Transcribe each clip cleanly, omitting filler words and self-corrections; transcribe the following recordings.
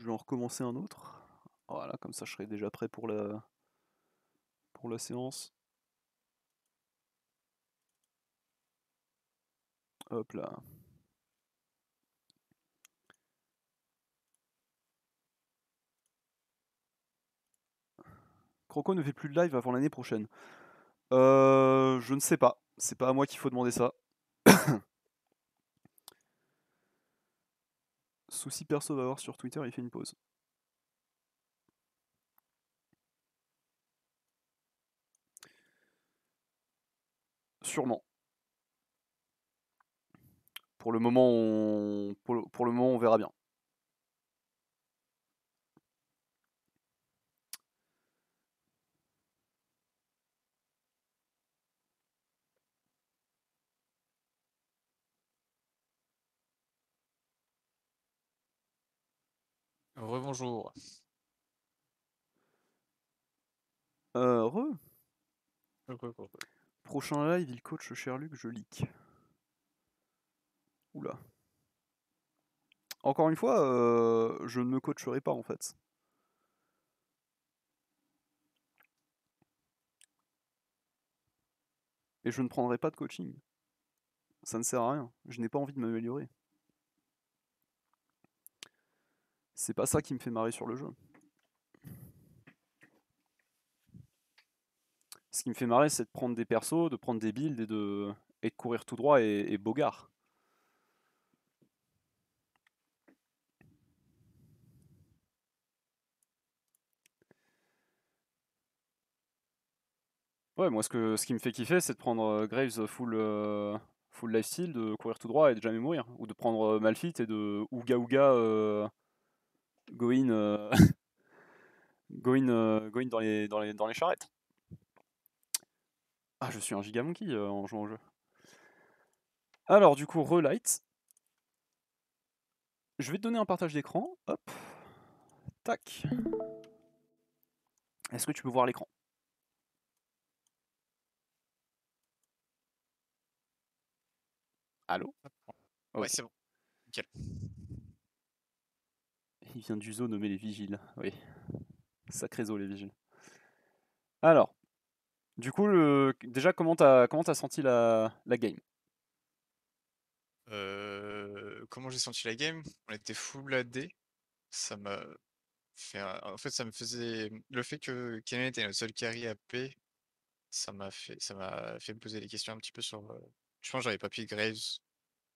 Je vais en recommencer un autre. Voilà, comme ça je serai déjà prêt pour la séance. Hop là. Croco ne fait plus de live avant l'année prochaine. Je ne sais pas. C'est pas à moi qu'il faut demander ça. Souci perso va voir sur Twitter, il fait une pause. Sûrement. Pour le moment, pour le moment, on verra bien. Rebonjour. Re. Re. Prochain live, il coach Sherluc, je leak. Oula. Encore une fois, je ne me coacherai pas en fait. Et je ne prendrai pas de coaching. Ça ne sert à rien. Je n'ai pas envie de m'améliorer. C'est pas ça qui me fait marrer sur le jeu. Ce qui me fait marrer, c'est de prendre des persos, de prendre des builds et de courir tout droit et bogard. Ouais, moi ce qui me fait kiffer, c'est de prendre Graves full lifesteal, de courir tout droit et de jamais mourir. Ou de prendre Malphite et de Ouga Ouga go in, go in dans les charrettes. Ah, je suis un giga monkey en jouant au jeu. Alors, du coup, relight. Je vais te donner un partage d'écran. Hop. Tac. Est-ce que tu peux voir l'écran? Allô? Ouais, Ok. c'est bon. Nickel. Il vient du zoo nommer les vigiles. Oui. Sacré zoo, les vigiles. Alors, du coup, déjà, comment t'as senti la game? Comment j'ai senti la game? On était full AD. Ça m'a En fait, ça me faisait. Le fait que Kennen était notre seul carry AP, ça m'a fait me poser des questions un petit peu sur. Je pense que j'aurais pas piqué Graves.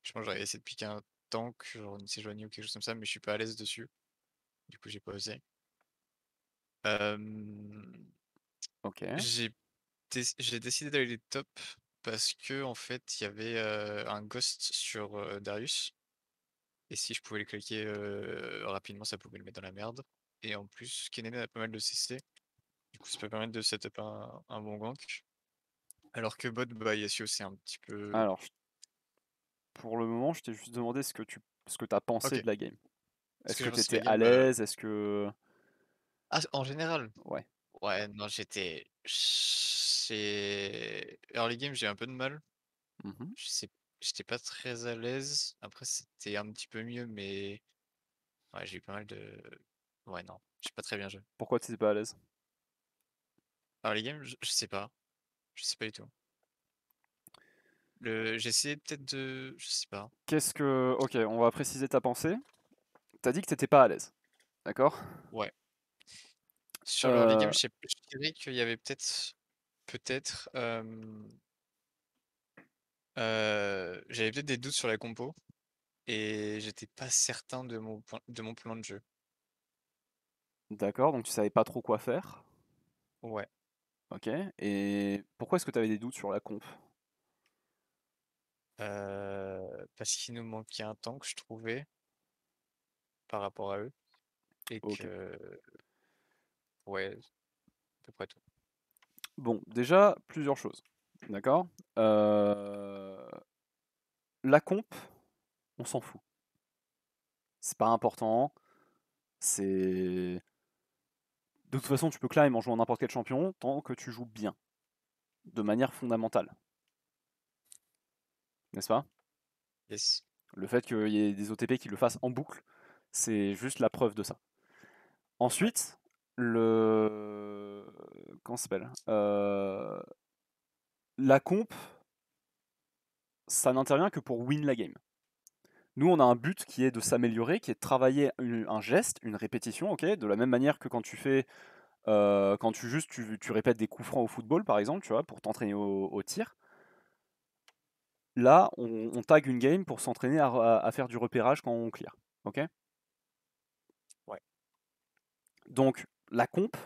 Je pense que j'aurais essayé de piquer un tank, genre une Sejuani ou quelque chose comme ça, mais je suis pas à l'aise dessus. Du coup, j'ai pas osé. Euh, Ok. j'ai décidé d'aller les top parce que en fait il y avait un ghost sur Darius et si je pouvais le cliquer rapidement ça pouvait le mettre dans la merde et en plus Kennen a pas mal de CC du coup ça peut permettre de setup un bon gank alors que bot bah Yasuo c'est un petit peu Alors, pour le moment, je t'ai juste demandé ce que t'as pensé ok de la game. ce Est-ce que que j'ai pensé de t'étais la à game l'aise? Est-ce que... en général Ouais. ouais non early game j'ai un peu de mal. Mhm. Je sais, j'étais pas très à l'aise. Après, c'était un petit peu mieux, mais ouais, j'ai eu pas mal de. Ouais, non, j'ai pas très bien joué. Pourquoi t'étais pas à l'aise? Alors, les games, je sais pas. Je sais pas du tout. J'ai essayé peut-être de. Je sais pas. Qu'est-ce que... Ok, on va préciser ta pensée. T'as dit que t'étais pas à l'aise. D'accord? Ouais. Sur le early game, Euh, je dirais qu'il y avait peut-être. Peut-être. J'avais peut-être des doutes sur la compo. Et j'étais pas certain de mon plan de jeu. D'accord, donc tu savais pas trop quoi faire. Ouais. Ok. Et pourquoi est-ce que t'avais des doutes sur la comp? Parce qu'il nous manquait un tank, je trouvais, par rapport à eux. Et Ok. que, ouais, à peu près tout. Bon, déjà, plusieurs choses. D'accord? Euh, La comp, on s'en fout. C'est pas important. C'est... De toute façon, tu peux climb en jouant n'importe quel champion tant que tu joues bien. De manière fondamentale. N'est-ce pas? Yes. Le fait qu'il y ait des OTP qui le fassent en boucle, c'est juste la preuve de ça. Ensuite, le... Comment ça s'appelle la comp, ça n'intervient que pour win la game. Nous, on a un but qui est de s'améliorer, qui est de travailler un geste, une répétition, ok. De la même manière que quand tu fais, quand tu répètes des coups francs au football, par exemple, tu vois, pour t'entraîner au tir. Là, on tag une game pour s'entraîner à faire du repérage quand on clear, ok. Ouais. Donc, la comp,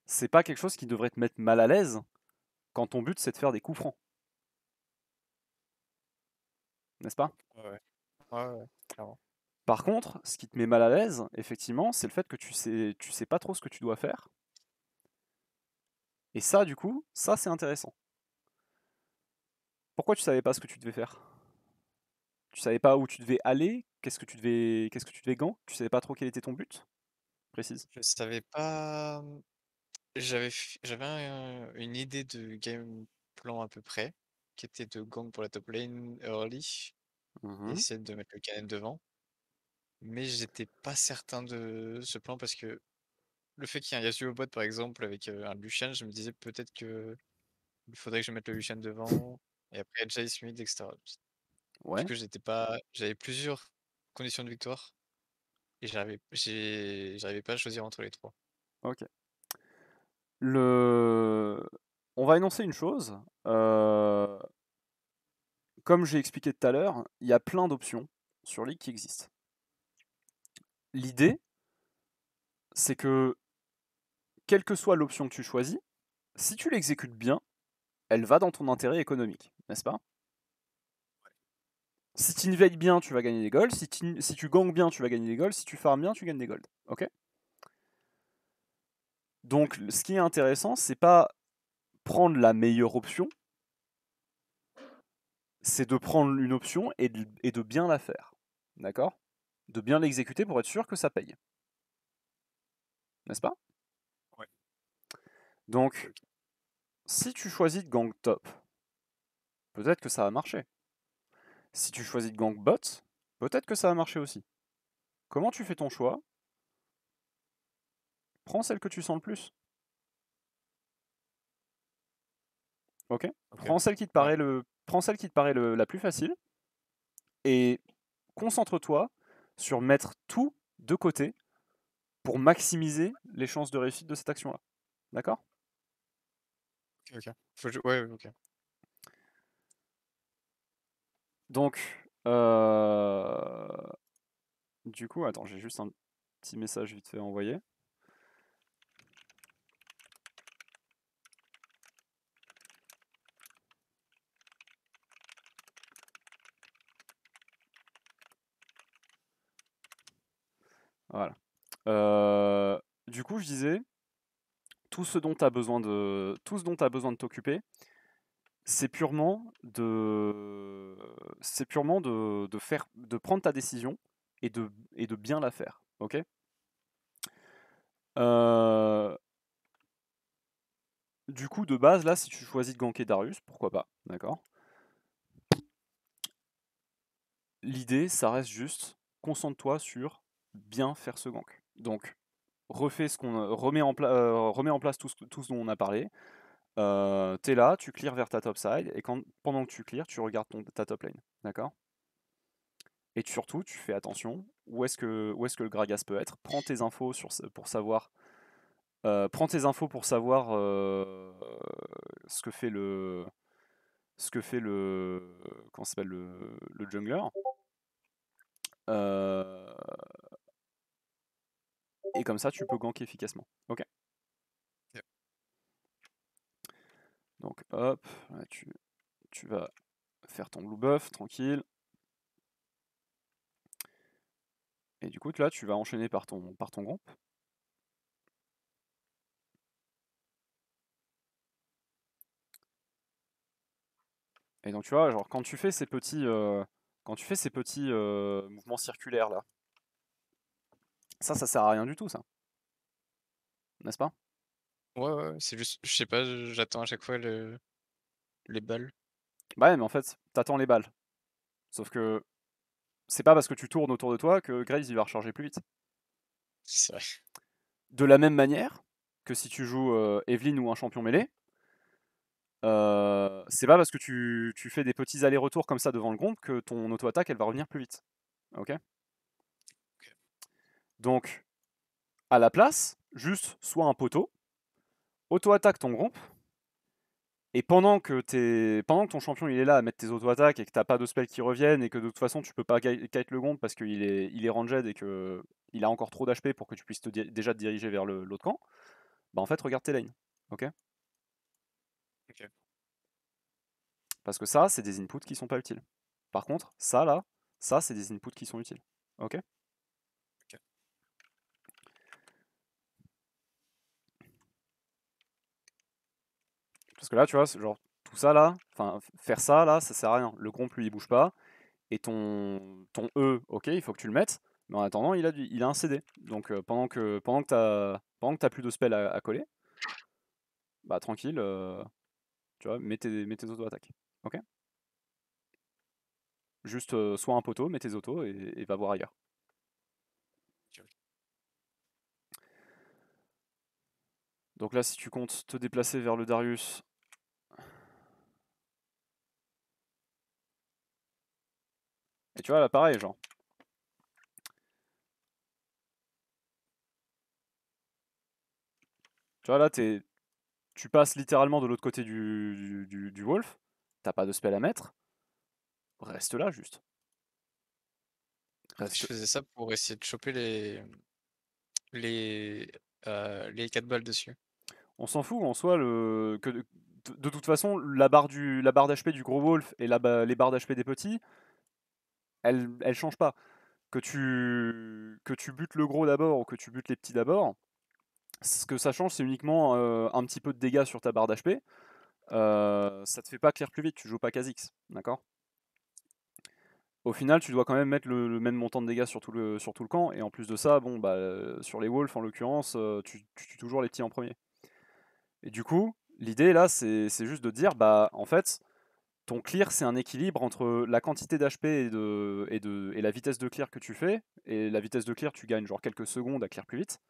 c'est pas quelque chose qui devrait te mettre mal à l'aise quand ton but c'est de faire des coups francs, n'est-ce pas? Ouais, ouais, ouais, clairement. Par contre, ce qui te met mal à l'aise, effectivement, c'est le fait que tu sais pas trop ce que tu dois faire. Et ça, du coup, ça c'est intéressant. Pourquoi tu savais pas ce que tu devais faire? Tu savais pas où tu devais aller? Qu'est-ce que tu devais gank? Tu savais pas trop quel était ton but? Précise. Je savais pas. J'avais une idée de game plan à peu près, qui était de gang pour la top lane early, et Mhm. essayer de mettre le Canet devant. Mais j'étais pas certain de ce plan parce que le fait qu'il y ait un Yasuo bot par exemple avec un Lucian, je me disais peut-être que il faudrait que je mette le Lucian devant et après Jayce mid, etc. Du Ouais, coup, j'avais plusieurs conditions de victoire et j'arrivais pas à choisir entre les trois. ok. Le... On va énoncer une chose. Comme j'ai expliqué tout à l'heure, il y a plein d'options sur League qui existent. L'idée, c'est que, quelle que soit l'option que tu choisis, si tu l'exécutes bien, elle va dans ton intérêt économique, n'est-ce pas? Si tu invades bien, tu vas gagner des golds. Si tu gangs bien, tu vas gagner des golds. Si tu farmes bien, tu gagnes des golds. Ok. Donc, ce qui est intéressant, c'est pas prendre la meilleure option, c'est de prendre une option et de bien la faire. D'accord? De bien l'exécuter pour être sûr que ça paye. N'est-ce pas? Ouais. Ok, Donc, ok. si tu choisis de gang top, peut-être que ça va marcher. Si tu choisis de gang bot, peut-être que ça va marcher aussi. Comment tu fais ton choix? Prends celle que tu sens le plus. Ok? Ok. Prends celle qui te Ouais. paraît la plus facile et concentre-toi sur mettre tout de côté pour maximiser les chances de réussite de cette action-là. D'accord? Ok, ok. Ouais, ok. Donc, du coup, attends, j'ai juste un petit message vite fait envoyé. Voilà. Du coup, je disais, tout ce dont tu as besoin de t'occuper, c'est purement de prendre ta décision et de bien la faire. Ok? Euh, du coup, de base, là, si tu choisis de ganker Darius, pourquoi pas, d'accord? L'idée, ça reste juste, concentre-toi sur bien faire ce gank. Donc, remets en place tout ce dont on a parlé. T'es là, tu clears vers ta top side, et pendant que tu clears, tu regardes ta top lane, d'accord? Et surtout, tu fais attention, où est-ce que le Gragas peut être. Prends tes infos pour savoir ce que fait comment s'appelle le jungler. Euh, et comme ça, tu peux gank efficacement. Ok. Yep. Donc hop, là, tu vas faire ton blue buff tranquille. Et du coup, là, tu vas enchaîner par ton groupe. Et donc, tu vois, genre, quand tu fais ces petits mouvements circulaires là, ça sert à rien du tout, ça. N'est-ce pas? Ouais, ouais, ouais, c'est juste, je sais pas, j'attends à chaque fois les balles. Bah ouais, mais en fait, t'attends les balles. Sauf que c'est pas parce que tu tournes autour de toi que Graves il va recharger plus vite. C'est vrai. De la même manière que si tu joues Evelyn ou un champion mêlé, c'est pas parce que tu fais des petits allers-retours comme ça devant le Gromp que ton auto-attaque elle va revenir plus vite. Ok. Donc, à la place, juste soit un poteau, auto-attaque ton Gromp, et pendant que ton champion il est là à mettre tes auto-attaques et que t'as pas de spells qui reviennent et que de toute façon tu peux pas kite le Gromp parce qu'il est ranged et que il a encore trop d'HP pour que tu puisses déjà te diriger vers l'autre camp, bah en fait regarde tes lanes. Ok. Ok. Parce que ça, c'est des inputs qui sont pas utiles. Par contre, ça là, ça c'est des inputs qui sont utiles. Ok. Ok. Parce que là, tu vois, genre tout ça là, enfin faire ça là, ça sert à rien. Le Gromp lui il bouge pas. Et ton E, ok, il faut que tu le mettes. Mais en attendant, il a un CD. Donc pendant que t'as plus de spells à coller, bah tranquille, tu vois, mets tes auto-attaques. Ok. Juste soit un poteau, mets tes autos et va voir ailleurs. Ok. Donc là, si tu comptes te déplacer vers le Darius, et tu vois là pareil, genre. Tu vois là, tu passes littéralement de l'autre côté du Wolf, t'as pas de spell à mettre, reste là juste. Je Reste. faisais ça pour essayer de choper les, les 4 balles dessus. On s'en fout en soi de toute façon la barre d'HP du gros Wolf et les barres d'HP des petits, elles changent pas. Que tu butes le gros d'abord ou que tu butes les petits d'abord, ce que ça change c'est uniquement un petit peu de dégâts sur ta barre d'HP. Ça te fait pas clear plus vite, tu joues pas Kha'Zix, d'accord? Au final, tu dois quand même mettre le même montant de dégâts sur tout le camp, et en plus de ça, bon, bah, sur les Wolves en l'occurrence, tu tues toujours les petits en premier. Et du coup, l'idée là, c'est juste de dire, bah, en fait, ton clear, c'est un équilibre entre la quantité d'HP et la vitesse de clear que tu fais, et la vitesse de clear, tu gagnes genre quelques secondes à clear plus vite,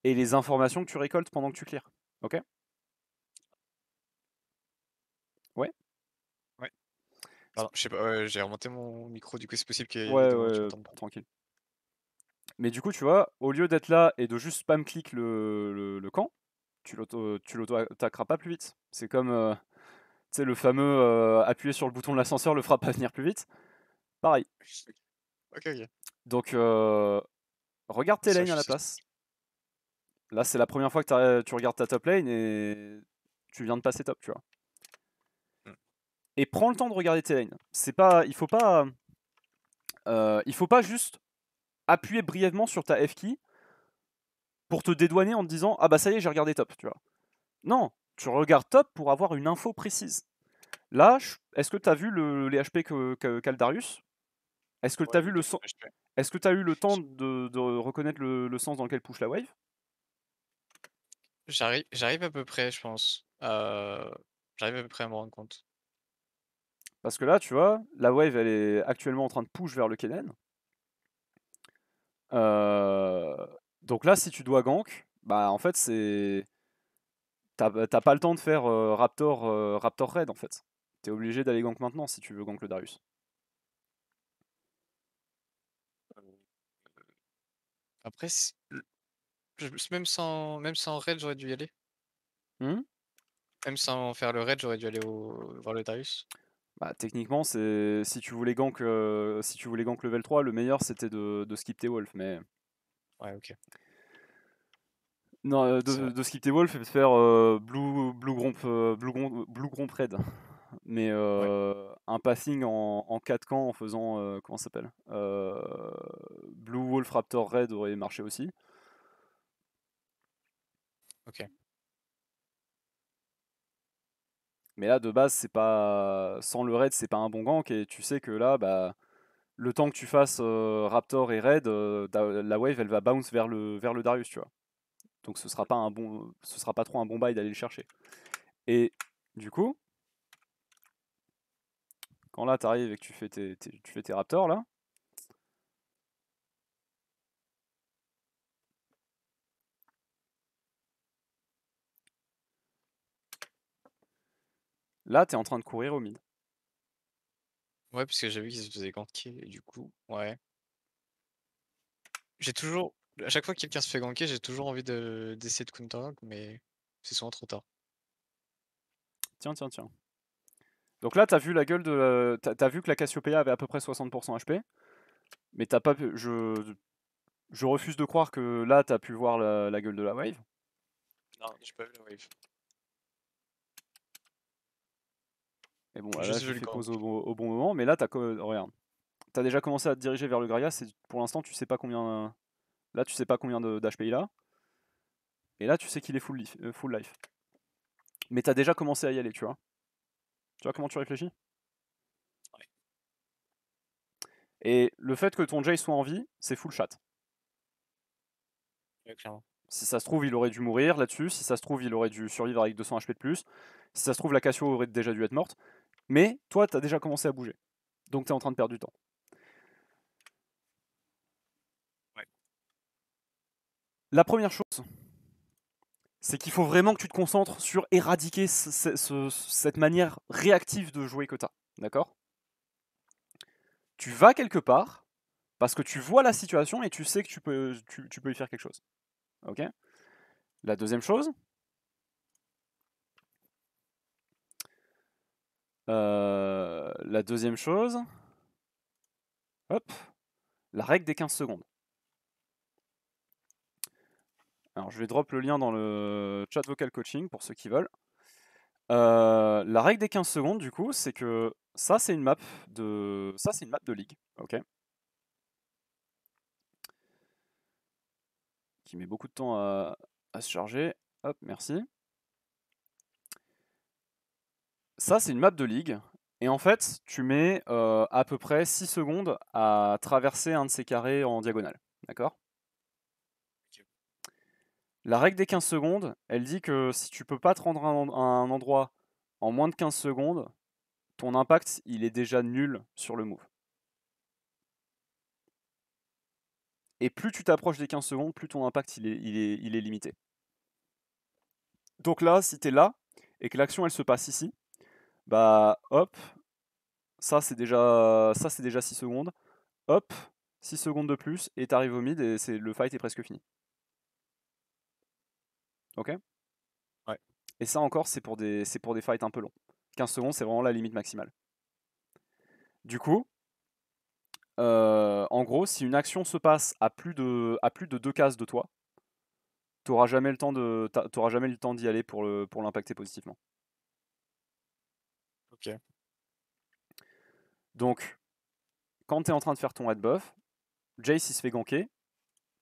et les informations que tu récoltes pendant que tu clear. Ok? Ouais? Ouais. Pardon, je sais pas, j'ai remonté mon micro, du coup c'est possible qu'il y ait des Ouais, moments où tu ouais, m'entends pas. tranquille. Mais du coup, tu vois, au lieu d'être là et de juste spam click le camp, tu l'auto-attaqueras pas plus vite. C'est comme tu sais, le fameux appuyer sur le bouton de l'ascenseur le fera pas venir plus vite. Pareil. Ok, ok. Donc, regarde tes Ça, lanes je à la sais. place. Là, c'est la première fois que tu regardes ta top lane et tu viens de passer top, tu vois. Hmm. Et prends le temps de regarder tes lanes. C'est pas, il faut pas juste appuyer brièvement sur ta F key pour te dédouaner en te disant ah bah ça y est j'ai regardé top, tu vois. Non, tu regardes top pour avoir une info précise. Là, est-ce que tu as vu les HP qu'a le Darius? Est-ce que tu as Ouais, vu il le gagne sens? en HP. Est-ce que tu as eu le temps de reconnaître le sens dans lequel push la wave? J'arrive à peu près, je pense. J'arrive à peu près à me rendre compte. Parce que là, tu vois, la wave, elle est actuellement en train de push vers le Kennen. Euh, donc là, si tu dois gank, bah en fait, t'as pas le temps de faire Raptor Raid en fait. T'es obligé d'aller gank maintenant si tu veux gank le Darius. Heu, Après, même sans raid, j'aurais dû y aller. Hmm. Même sans faire le raid, j'aurais dû aller voir le Darius. Bah, techniquement, si tu voulais gank level 3, le meilleur c'était de skip tes wolf, mais Ouais, OK, non, c'est vrai. de skip tes wolf et de faire Blue Gromp, Blue Gromp Raid. Mais Ouais, un passing en 4 camps en faisant comment ça s'appelle, Blue Wolf Raptor Raid aurait marché aussi. OK. Mais là de base c'est pas sans le raid c'est pas un bon gank et tu sais que là bah le temps que tu fasses Raptor et raid, la wave elle va bounce vers le Darius, tu vois. Donc ce sera pas trop un bon bail d'aller le chercher. Et du coup, quand là t'arrives et que tu fais tes Raptors là, Là, t'es en train de courir au mid. Ouais, parce que j'ai vu qu'ils se faisaient ganker et du coup, ouais. J'ai toujours à chaque fois que quelqu'un se fait ganker, j'ai toujours envie d'essayer de counter gank, mais c'est souvent trop tard. Tiens, tiens, tiens. Donc là, t'as vu la gueule de. T'as vu que la Cassiopeia avait à peu près 60% HP, mais t'as pas pu. Je refuse de croire que là, t'as pu voir la gueule de la wave. Non, j'ai pas vu la wave. Et bon, J'ai bah là, juste j'ai vu le fait pause gank. au bon moment, mais là, regarde. T'as déjà commencé à te diriger vers le Gragas, pour l'instant, tu sais pas combien. Là, tu sais pas combien d'HP il a. Et là, tu sais qu'il est full life. Mais t'as déjà commencé à y aller, tu vois. Tu vois comment tu réfléchis? Ouais, Et le fait que ton Jay soit en vie, c'est full chat. ouais, clairement. Si ça se trouve, il aurait dû mourir là-dessus. Si ça se trouve, il aurait dû survivre avec 200 HP de plus. Si ça se trouve, la Cassio aurait déjà dû être morte. Mais toi, t'as déjà commencé à bouger. Donc t'es en train de perdre du temps. Ouais. La première chose, c'est qu'il faut vraiment que tu te concentres sur éradiquer cette manière réactive de jouer que t'as. D'accord? Tu vas quelque part parce que tu vois la situation et tu sais que tu peux y faire quelque chose. Ok? La deuxième chose, la deuxième chose, hop, la règle des 15 secondes. Alors je vais drop le lien dans le chat vocal coaching pour ceux qui veulent. La règle des 15 secondes, du coup, c'est que ça c'est une map de ligue, ok, qui met beaucoup de temps à se charger. Hop, merci. Ça c'est une map de ligue. Et en fait, tu mets à peu près 6 secondes à traverser un de ces carrés en diagonale. D'accord? Ok. La règle des 15 secondes, elle dit que si tu peux pas te rendre à un endroit en moins de 15 secondes, ton impact il est déjà nul sur le move. Et plus tu t'approches des 15 secondes, plus ton impact il est limité. Donc là, si tu es là, et que l'action elle se passe ici, bah hop, ça c'est déjà 6 secondes, hop, 6 secondes de plus, et t'arrives au mid, et le fight est presque fini. Ok? Ouais. Et ça encore, c'est pour des fights un peu longs. 15 secondes, c'est vraiment la limite maximale. Du coup, en gros, si une action se passe à plus de 2 cases de toi, t'auras jamais le temps d'y aller pour l'impacter positivement. Ok. Donc, quand t'es en train de faire ton red buff, Jace il se fait ganker,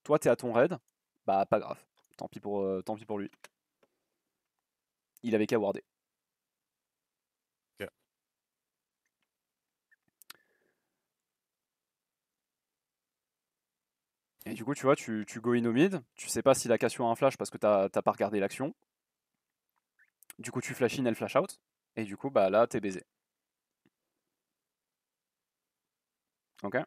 toi t'es à ton raid, bah pas grave, tant pis pour lui. Il avait qu'à warder. Ok. Et du coup, tu vois, tu go in au mid, tu sais pas si la Cassio a un flash parce que t'as pas regardé l'action. Du coup, tu flash in, elle flash out. Et du coup, bah là, t'es baisé. Ok? Ouais.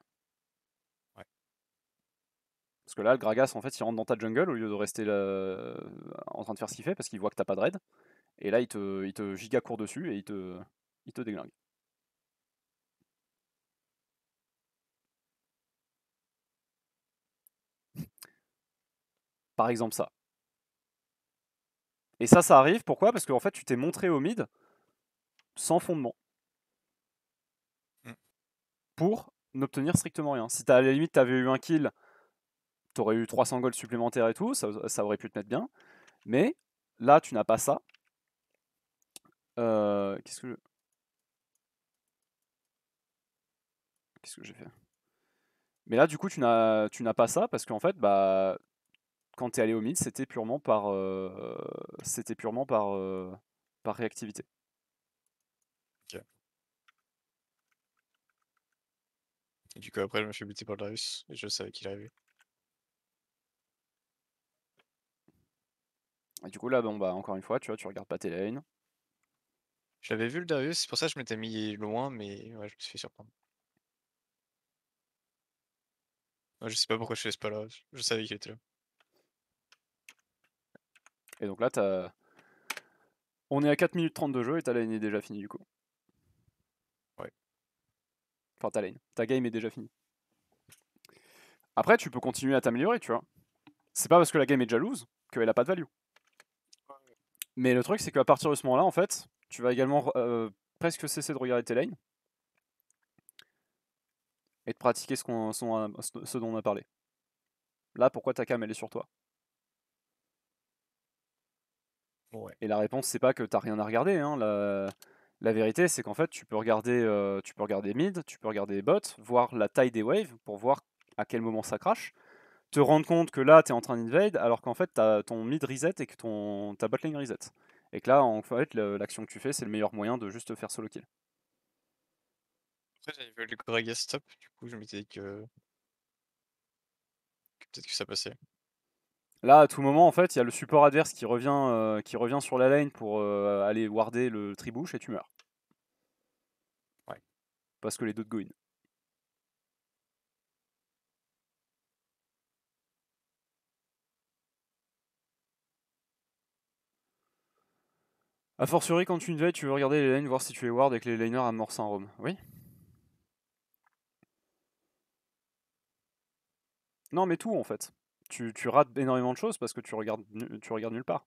Parce que là, le Gragas, en fait, il rentre dans ta jungle au lieu de rester là, en train de faire ce qu'il fait parce qu'il voit que t'as pas de raid. Et là, il te giga court dessus et il te déglingue. Par exemple, ça. Et ça arrive, pourquoi? Parce qu'en fait, tu t'es montré au mid sans fondement. Mm. Pour n'obtenir strictement rien. Si à la limite t'avais eu un kill, t'aurais eu 300 gold supplémentaires et tout, ça aurait pu te mettre bien. Mais là, tu n'as pas ça. Qu'est-ce que j'ai fait? Mais là, du coup, tu n'as pas ça parce qu'en fait, bah, quand t'es allé au mid, c'était purement par réactivité. Ok. Et du coup, après, je me suis buté par Darius et je savais qu'il arrivait. Et du coup, là, bon, bah, encore une fois, tu vois, tu regardes pas tes lanes. Je l'avais vu le Darius, c'est pour ça que je m'étais mis loin, mais ouais, je me suis fait surprendre. Ouais, je sais pas pourquoi je laisse pas là, je savais qu'il était là. Et donc là, On est à 4 minutes 30 de jeu et ta lane est déjà finie du coup. Ouais. Enfin ta lane, ta game est déjà finie. Après tu peux continuer à t'améliorer, tu vois. C'est pas parce que la game est déjà lose qu'elle a pas de value. Mais le truc c'est qu'à partir de ce moment-là, en fait, tu vas également presque cesser de regarder tes lanes et de pratiquer ce dont on a parlé. Là, pourquoi ta cam elle est sur toi? Ouais. Et la réponse c'est pas que t'as rien à regarder, hein. La vérité c'est qu'en fait tu peux regarder mid, tu peux regarder bot, voir la taille des waves pour voir à quel moment ça crash, te rendre compte que là tu es en train d'invade alors qu'en fait ton mid reset et que ta botlane reset. Et que là en fait l'action que tu fais c'est le meilleur moyen de juste te faire solo kill. Après, j'avais vu le Gragas stop, du coup, je m'étais dit que peut-être que ça passait. Là à tout moment en fait il y a le support adverse qui revient sur la lane pour aller warder le tribush et tu meurs. Ouais. Parce que les deux te go in. A fortiori, quand tu invades, tu veux regarder les lanes, voir si tu es ward et que les laners amorcent un roam. Oui? Non, mais tout en fait. Tu rates énormément de choses parce que tu regardes nulle part.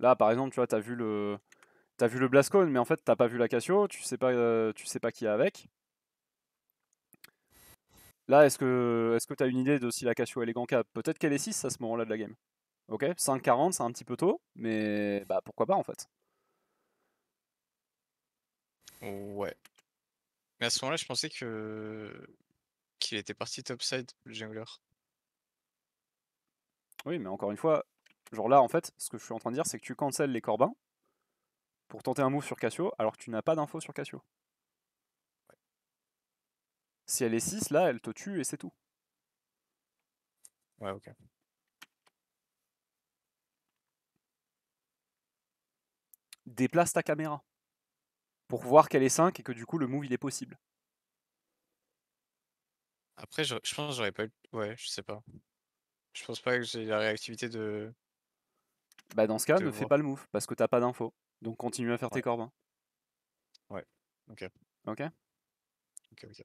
Là, par exemple, tu vois, t'as vu le Blastcone, mais en fait, t'as pas vu la Cassio, tu sais pas qui est avec. Là, est-ce que t'as une idée de si la Cassio elle est gankable? Peut-être qu'elle est 6 à ce moment-là de la game. Ok, 5-40, c'est un petit peu tôt, mais bah pourquoi pas en fait. Ouais. Mais à ce moment-là, je pensais qu'il était parti topside, le jungler. Oui, mais encore une fois, genre là, en fait, ce que je suis en train de dire, c'est que tu cancels les Corbins pour tenter un move sur Cassio alors que tu n'as pas d'infos sur Cassio. Si elle est 6, là, elle te tue et c'est tout. Ouais, ok. Déplace ta caméra pour voir qu'elle est 5 et que du coup le move il est possible. Après, je pense que j'aurais pas eu. Ouais, je sais pas. Je pense pas que j'ai la réactivité Bah dans ce cas, de ne fais voir. pas le move parce que t'as pas d'infos. Donc continue à faire tes Ouais, corbins. ouais. Ok, Ok. ok, ok.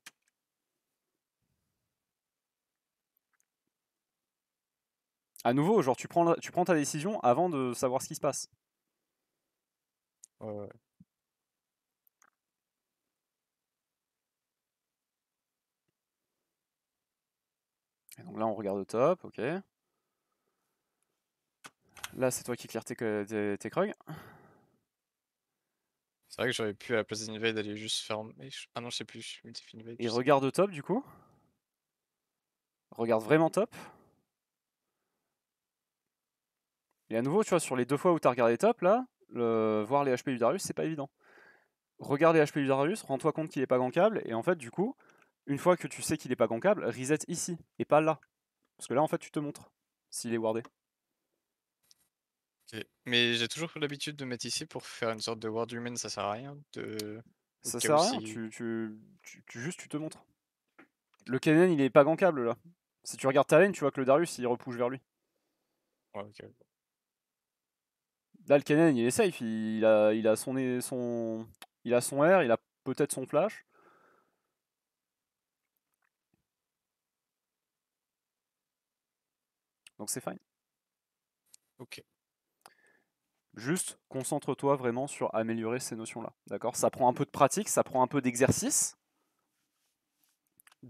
À nouveau, genre tu prends ta décision avant de savoir ce qui se passe. Ouais, ouais. Et donc là on regarde au top, ok. Là c'est toi qui clear tes krugs. C'est vrai que j'aurais pu à la place d'invade aller juste fermer. Ah non, je sais plus. Multi invade, Et je sais plus. regarde au top du coup. Regarde vraiment top. Et à nouveau, tu vois, sur les deux fois où t'as regardé top, là, voir les HP du Darius, c'est pas évident. Regarde les HP du Darius, rends-toi compte qu'il est pas gankable, et en fait, du coup, une fois que tu sais qu'il est pas gankable, reset ici, et pas là. Parce que là, en fait, tu te montres s'il est wardé. Ok. Mais j'ai toujours l'habitude de mettre ici pour faire une sorte de ward human, ça sert à rien. Au Ça cas sert où à rien, si. juste tu te montres. Le Kennen, il est pas gankable là. Si tu regardes ta lane, tu vois que le Darius il repousse vers lui. Ouais, ok. Là, le Kennen il est safe, il a il a son R, il a peut-être son flash. Donc c'est fine. Ok. Juste concentre-toi vraiment sur améliorer ces notions-là. D'accord? Ça prend un peu de pratique, ça prend un peu d'exercice.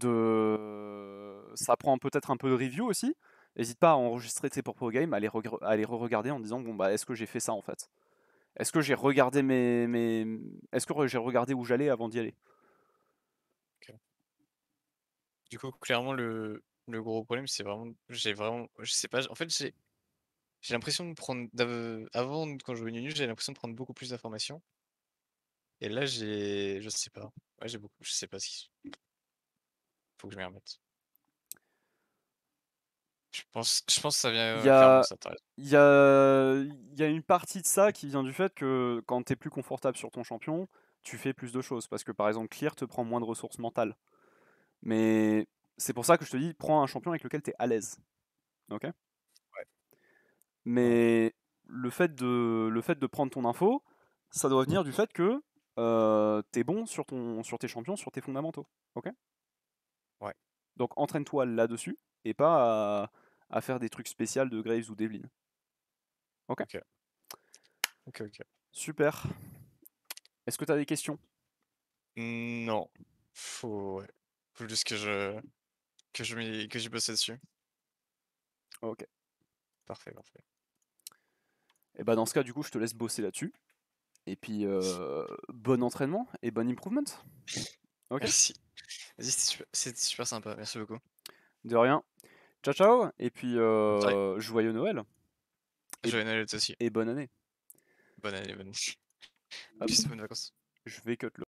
Ça prend peut-être un peu de review aussi. N'hésite pas à enregistrer tes propres games, à les re-regarder en disant bon bah est-ce que j'ai fait ça en fait? Est-ce que j'ai regardé Est-ce que j'ai regardé où j'allais avant d'y aller? Ok. Du coup, clairement, le gros problème, c'est vraiment. J'ai vraiment. Je sais pas. En fait, j'ai l'impression de prendre. Avant, quand je jouais Nunu, j'ai l'impression de prendre beaucoup plus d'informations. Et là, j'ai. Je sais pas. Ouais, j'ai beaucoup. Je sais pas si. Faut que je m'y remette. Je pense que ça Il vient y clairement de a, ça, t'as raison. il y a une partie de ça qui vient du fait que quand tu es plus confortable sur ton champion, tu fais plus de choses. Parce que par exemple, Clear te prend moins de ressources mentales. Mais c'est pour ça que je te dis, prends un champion avec lequel tu es à l'aise. Ok? Mais le fait de prendre ton info, ça doit venir du fait que t'es bon sur tes champions, sur tes fondamentaux. Ok? Ouais. Donc entraîne-toi là-dessus et pas à faire des trucs spéciaux de Graves ou Devlin. Ok? Ok. Ok, ok. Super. Est-ce que t'as des questions? Non. Ouais. Faut juste que j'y bosse dessus. Ok. Parfait, parfait. Et bah dans ce cas, du coup, je te laisse bosser là-dessus. Et puis, bon entraînement et bon improvement. Ok? Merci. Vas-y, c'était super sympa. Merci beaucoup. De rien. Ciao, ciao. Et puis, Bonne soirée. joyeux Noël. Et, Joyeux Noël à toi aussi. et bonne année. Bonne année, bonne. Hop. Plus bonnes vacances. Je vais cut le